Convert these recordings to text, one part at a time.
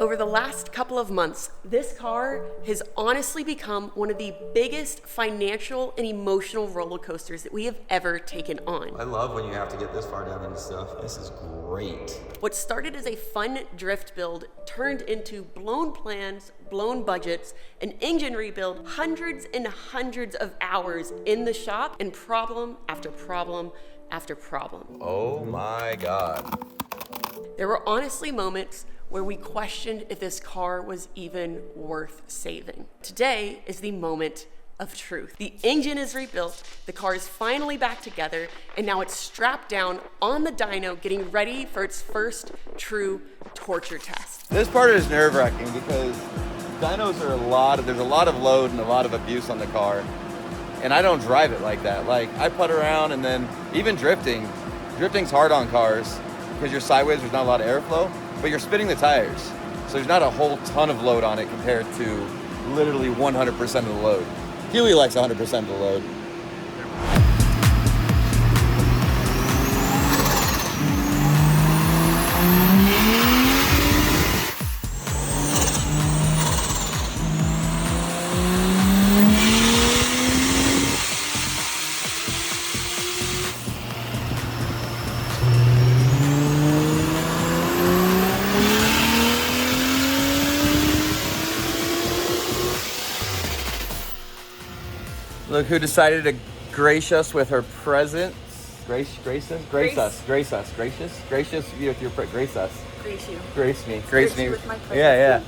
Over the last couple of months, this car has honestly become one of the biggest financial and emotional roller coasters that we have ever taken on. I love when you have to get this far down into stuff. This is great. What started as a fun drift build turned into blown plans, blown budgets, an engine rebuild, hundreds and hundreds of hours in the shop, and problem after problem after problem. Oh my God. There were honestly moments where we questioned if this car was even worth saving. Today is the moment of truth. The engine is rebuilt, the car is finally back together, and now it's strapped down on the dyno, getting ready for its first true torture test. This part is nerve-wracking because dynos are there's a lot of load and a lot of abuse on the car. And I don't drive it like that. Like, I putt around, and then even drifting's hard on cars because you're sideways, there's not a lot of airflow, but you're spinning the tires. So there's not a whole ton of load on it compared to literally 100% of the load. Huey likes 100% of the load. Look who decided to grace us with her presence. Grace us with your grace us. Grace you. Grace me. With my presence. Yeah.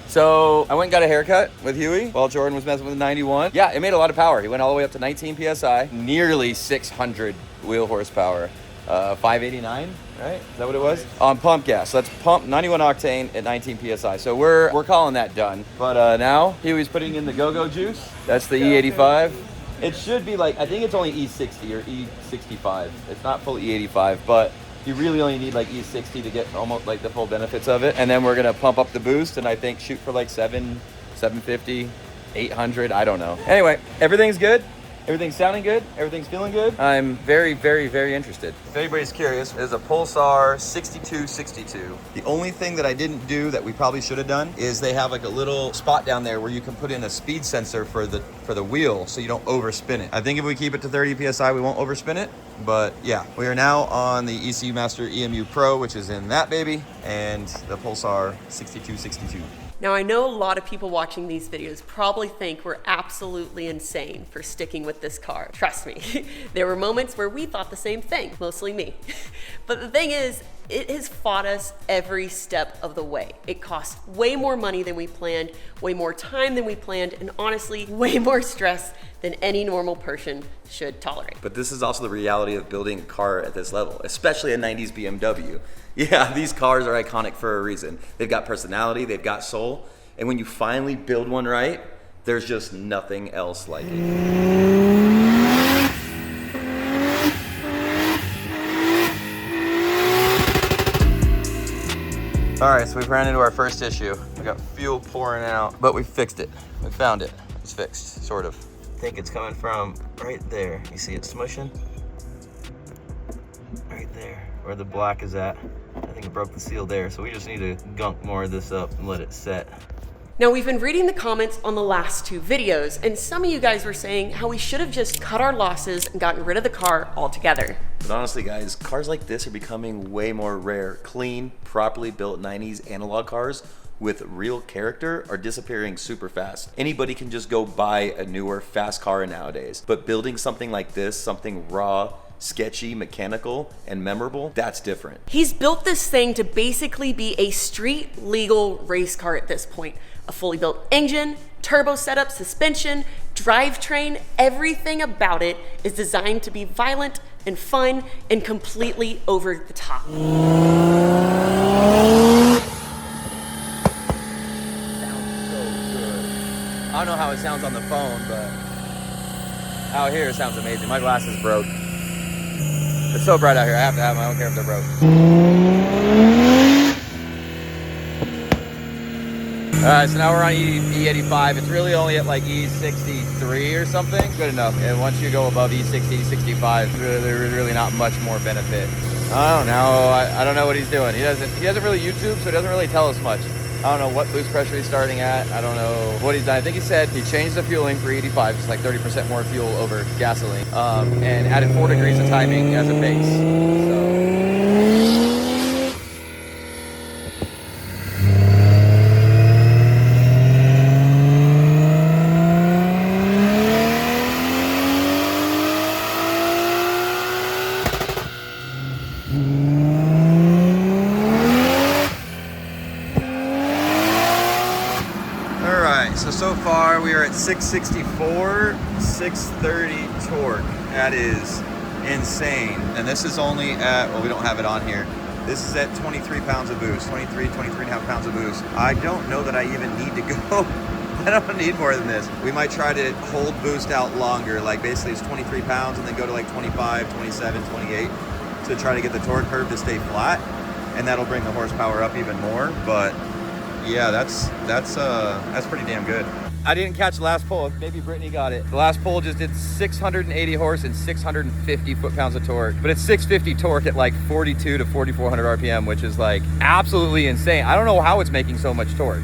So I went and got a haircut with Huey while Jordan was messing with the 91. Yeah, it made a lot of power. He went all the way up to 19 PSI, nearly 600 wheel horsepower. 589, right? Is that what it was? On pump gas. So that's pump 91 octane at 19 PSI. So we're calling that done. But now Huey's putting in the go-go juice. That's the E85. It should be like, I think it's only E60 or E65. It's not full E85, but you really only need like E60 to get almost like the full benefits of it. And then we're gonna pump up the boost and I think shoot for like 750, 800, I don't know. Anyway, everything's good. Everything's sounding good. Everything's feeling good. I'm very, very, very interested. If anybody's curious, there's a Pulsar 6262. The only thing that I didn't do that we probably should have done is they have like a little spot down there where you can put in a speed sensor for the wheel so you don't overspin it. I think if we keep it to 30 PSI, we won't overspin it. But yeah, we are now on the ECU Master EMU Pro, which is in that baby, and the Pulsar 6262. Now, I know a lot of people watching these videos probably think we're absolutely insane for sticking with this car. Trust me, there were moments where we thought the same thing, mostly me. But the thing is, it has fought us every step of the way. It cost way more money than we planned, way more time than we planned, and honestly, way more stress than any normal person should tolerate. But this is also the reality of building a car at this level, especially a 90s BMW. Yeah, these cars are iconic for a reason. They've got personality, they've got soul, and when you finally build one right, there's just nothing else like it. All right, so we've ran into our first issue. We got fuel pouring out, but we fixed it. We found it. It's fixed, sort of. I think it's coming from right there. You see it smushing? Right there, where the black is at. I think it broke the seal there, so we just need to gunk more of this up and let it set. Now, we've been reading the comments on the last two videos, and some of you guys were saying how we should have just cut our losses and gotten rid of the car altogether. But honestly, guys, cars like this are becoming way more rare. Clean, properly built 90s analog cars with real character are disappearing super fast. Anybody can just go buy a newer, fast car nowadays. But building something like this, something raw, sketchy, mechanical, and memorable, that's different. He's built this thing to basically be a street legal race car at this point. A fully built engine, turbo setup, suspension, drivetrain, everything about it is designed to be violent and fun and completely over the top. Sounds so good. I don't know how it sounds on the phone, but out here it sounds amazing. My glasses broke. It's so bright out here, I have to have them. I don't care if they're broke. All right, so now we're on E85. It's really only at like E63 or something. Good enough. And once you go above E60, E65, there's really not much more benefit. I don't know. I don't know what he's doing. He doesn't really YouTube, so he doesn't really tell us much. I don't know what boost pressure he's starting at. I don't know what he's done. I think he said he changed the fueling for 85, just like 30% more fuel over gasoline, and added 4 degrees of timing as a base. So. So far we are at 664, 630 torque. That is insane. And this is only at, well, we don't have it on here. This is at 23 pounds of boost, 23 and a half pounds of boost. I don't know that I even need to go. I don't need more than this. We might try to hold boost out longer. Like basically it's 23 pounds and then go to like 25, 27, 28 to try to get the torque curve to stay flat. And that'll bring the horsepower up even more. But yeah, that's pretty damn good. I didn't catch the last pull. Maybe Brittany got it. The last pull just did 680 horse and 650 foot-pounds of torque. But it's 650 torque at like 42 to 4,400 RPM, which is like absolutely insane. I don't know how it's making so much torque.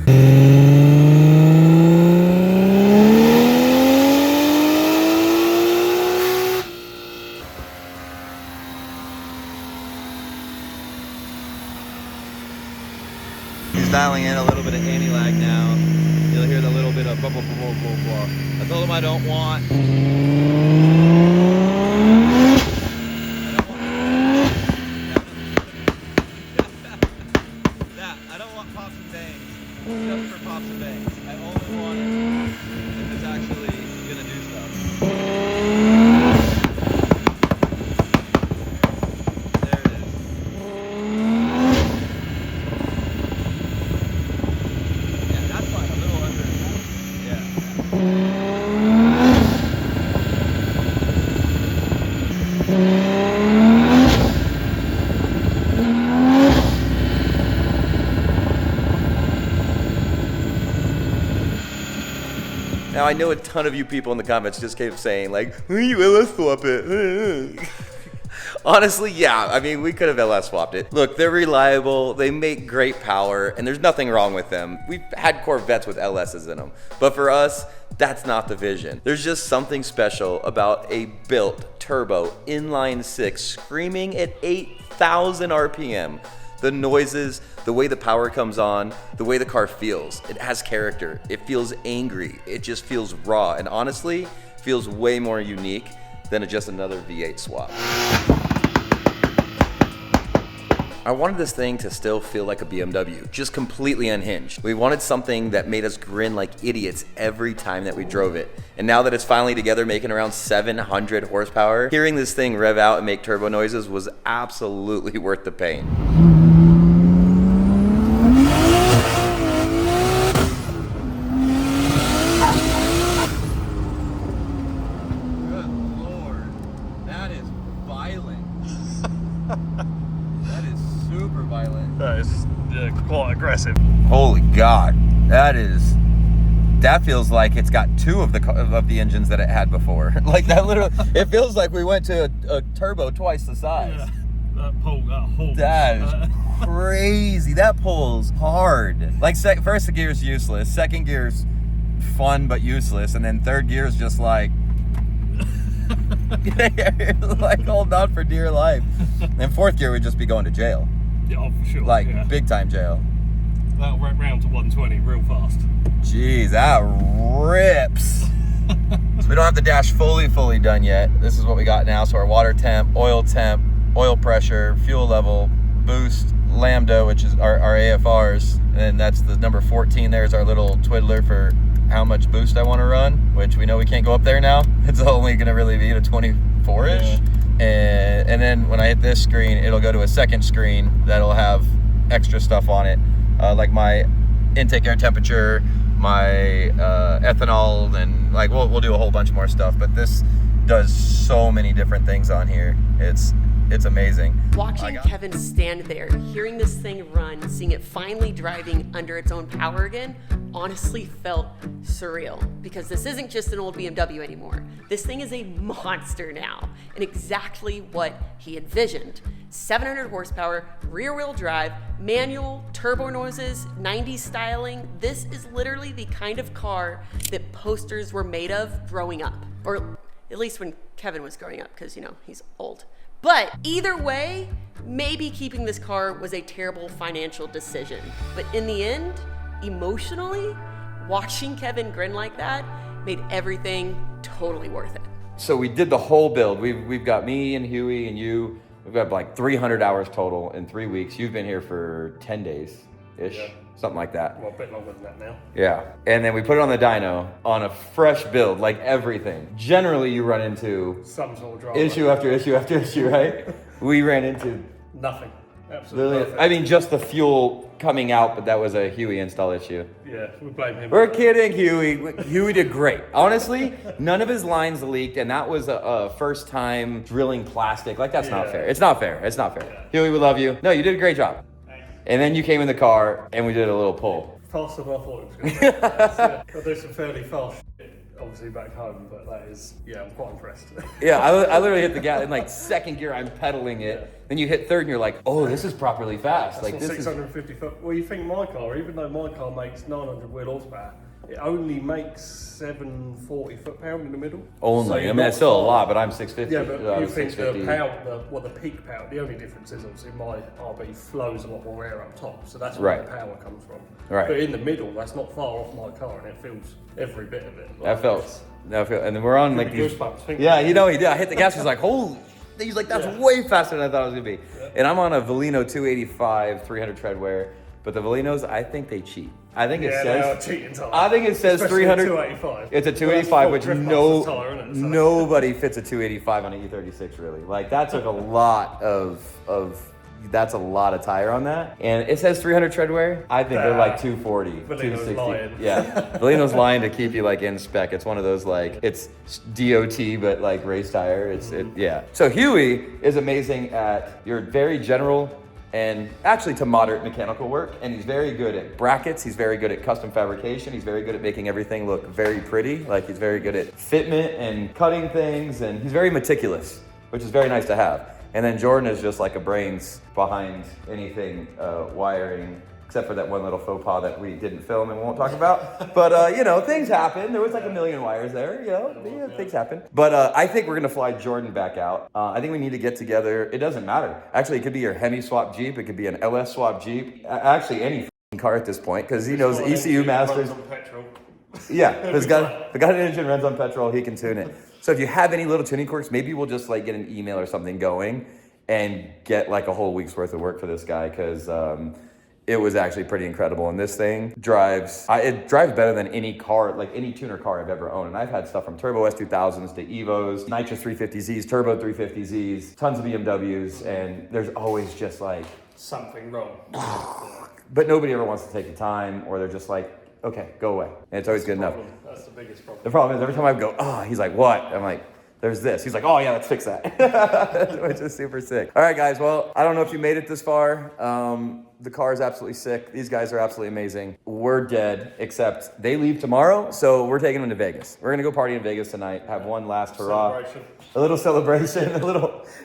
Dialing in a little bit of anti-lag now. You'll hear the little bit of blah, blah, blah, blah, blah, blah. I told him I don't want... I don't want pops and bangs. Just for pops and bangs. I only want it if it's actually gonna do stuff. There it is. Now I know a ton of you people in the comments just kept saying like, you LS swap it. Honestly, yeah, I mean, we could have LS swapped it. Look, they're reliable, they make great power, and there's nothing wrong with them. We've had Corvettes with LSs in them, but for us, that's not the vision. There's just something special about a built turbo inline 6 screaming at 8,000 RPM. The noises, the way the power comes on, the way the car feels. It has character, it feels angry, it just feels raw, and honestly, feels way more unique than just another V8 swap. I wanted this thing to still feel like a BMW, just completely unhinged. We wanted something that made us grin like idiots every time that we drove it. And now that it's finally together making around 700 horsepower, hearing this thing rev out and make turbo noises was absolutely worth the pain. Quite aggressive. Holy God, that feels like it's got 2 of the engines that it had before. Like that literally, it feels like we went to a turbo twice the size. Yeah, that pull, that is crazy. That pulls hard. Like first the gear's useless, second gear's fun but useless, and then third gear's just like like holding on for dear life. And fourth gear would just be going to jail. Yeah, oh, for sure. Like big time jail. That'll wrap round to 120 real fast. Jeez, that rips. So we don't have the dash fully done yet. This is what we got now. So our water temp, oil pressure, fuel level, boost, lambda, which is our AFRs. And that's the number 14 there is our little twiddler for how much boost I want to run, which we know we can't go up there now. It's only going to really be to 24-ish. Yeah. And then when I hit this screen, it'll go to a second screen that'll have extra stuff on it, like my intake air temperature, my ethanol, and like we'll do a whole bunch more stuff. But this does so many different things on here. It's amazing. Watching Kevin stand there, hearing this thing run, seeing it finally driving under its own power again, honestly felt surreal, because this isn't just an old BMW anymore. This thing is a monster now, and exactly what he envisioned. 700 horsepower, rear wheel drive, manual, turbo noises, 90s styling. This is literally the kind of car that posters were made of growing up, or at least when Kevin was growing up, because, you know, he's old. But either way, maybe keeping this car was a terrible financial decision. But in the end, emotionally, watching Kevin grin like that made everything totally worth it. So we did the whole build. We've got me and Huey and you. We've got like 300 hours total in 3 weeks. You've been here for 10 days-ish, something like that. Well, a bit longer than that now. Yeah, and then we put it on the dyno on a fresh build, like everything. Generally, you run into Some sort of drama. issue after issue after issue, right? We ran into Nothing. Absolutely literally, nothing. I mean, just the fuel coming out, but that was a Huey install issue. Yeah, we blame him. We're kidding, Huey. Huey did great. Honestly, none of his lines leaked, and that was a first time drilling plastic. Like, that's not fair. It's not fair. It's not fair. Yeah. Huey, we love you. No, you did a great job. Thanks. And then you came in the car, and we did a little pull. Faster than I thought it was going to be. I do some fairly fast shit, obviously back home, but that is, I'm quite impressed. Yeah, I literally hit the gas in like second gear. I'm pedaling it. Then you hit third, and you're like, "Oh, this is properly fast." That's Like, what this is 650 foot. Well, you think my car, even though my car makes 900 wheel horsepower, it only makes 740 foot-pound in the middle. only. So I you're mean, not that's still a far. lot, but I'm 650. Yeah, but you think the 650. power, the peak power, the only difference is obviously my RB flows a lot more air up top, so that's Right. where the power comes from. Right. But in the middle, that's not far off my car, and it feels every bit of it. That felt. And then we're on like these. Goosebumps. Yeah, you know, he did. I hit the gas. He's like, "Holy!" He's like, "That's way faster than I thought it was gonna be." And I'm on a Valino 285, 300 tread wear. But the Valinos, I think they cheat. I think it Yeah, says. they are cheating tires. I think it says Especially 300. 285. It's a Well, 285, which that's full drift master's tire, isn't it? So- nobody fits a 285 on an E36 really. Like, that took a lot of. That's a lot of tire on that. And it says 300 tread wear. I think they're like 240, Valino's 260. lying. Yeah, Valino's lying to keep you like in spec. It's one of those like, it's DOT but like race tire. Yeah. So Huey is amazing at your very general and actually to moderate mechanical work. And he's very good at brackets. He's very good at custom fabrication. He's very good at making everything look very pretty. Like, he's very good at fitment and cutting things. And he's very meticulous, which is very nice to have. And then Jordan is just like a brains behind anything wiring, except for that one little faux pas that we didn't film and won't talk about. But, you know, things happen. There was like a million wires there, things happen. But I think we're going to fly Jordan back out. I think we need to get together. It doesn't matter. Actually, it could be your Hemi swap Jeep. It could be an LS swap Jeep. Actually, any car at this point, because he knows ECU Masters. Runs on petrol. Yeah, the guy an engine runs on petrol, he can tune it. So if you have any little tuning quirks, maybe we'll just like get an email or something going and get like a whole week's worth of work for this guy, because it was actually pretty incredible. And this thing drives better than any car, like any tuner car I've ever owned. And I've had stuff from Turbo S2000s to Evos, Nitrous 350Zs, Turbo 350Zs, tons of BMWs, and there's always just like Something wrong. but nobody ever wants to take the time, or they're just like, okay, go away. And it's always good enough. That's the biggest problem. The problem is every time I go, oh, he's like, what? I'm like, there's this. He's like, oh yeah, let's fix that. Which is super sick. All right, guys. Well, I don't know if you made it this far. The car is absolutely sick. These guys are absolutely amazing. We're dead, except they leave tomorrow, so we're taking them to Vegas. We're gonna go party in Vegas tonight. Have one last hurrah. Celebration. A little celebration.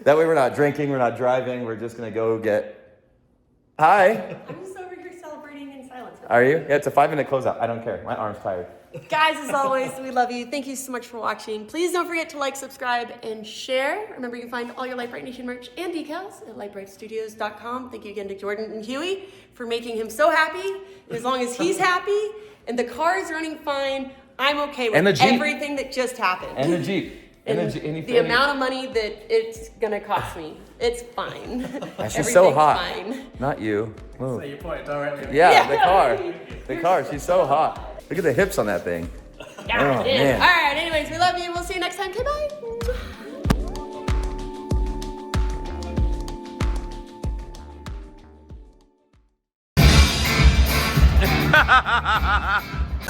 That way we're not drinking. We're not driving. We're just gonna go get. Hi. I'm just over here celebrating in silence. Are you? Yeah, it's a 5-minute closeout. I don't care. My arm's tired. Guys, as always, we love you. Thank you so much for watching. Please don't forget to like, subscribe, and share. Remember, you can find all your Lite Brite Nation merch and decals at litebritstudios.com. Thank you again to Jordan and Huey for making him so happy. And as long as he's happy and the car is running fine, I'm okay with everything that just happened. And the Jeep. And the amount of money that it's gonna cost me, it's fine. She's so hot. Fine. Not you. Move. So you point it directly. Yeah, the car. The car. She's so hot. Look at the hips on that thing. God, Oh, damn. man. All right, anyways, we love you. We'll see you next time. Okay, bye.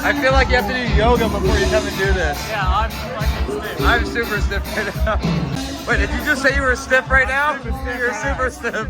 I feel like you have to do yoga before you come and do this. Yeah, I'm fucking stiff. I'm super stiff right now. Wait, did you just say you were stiff right now? You're super stiff.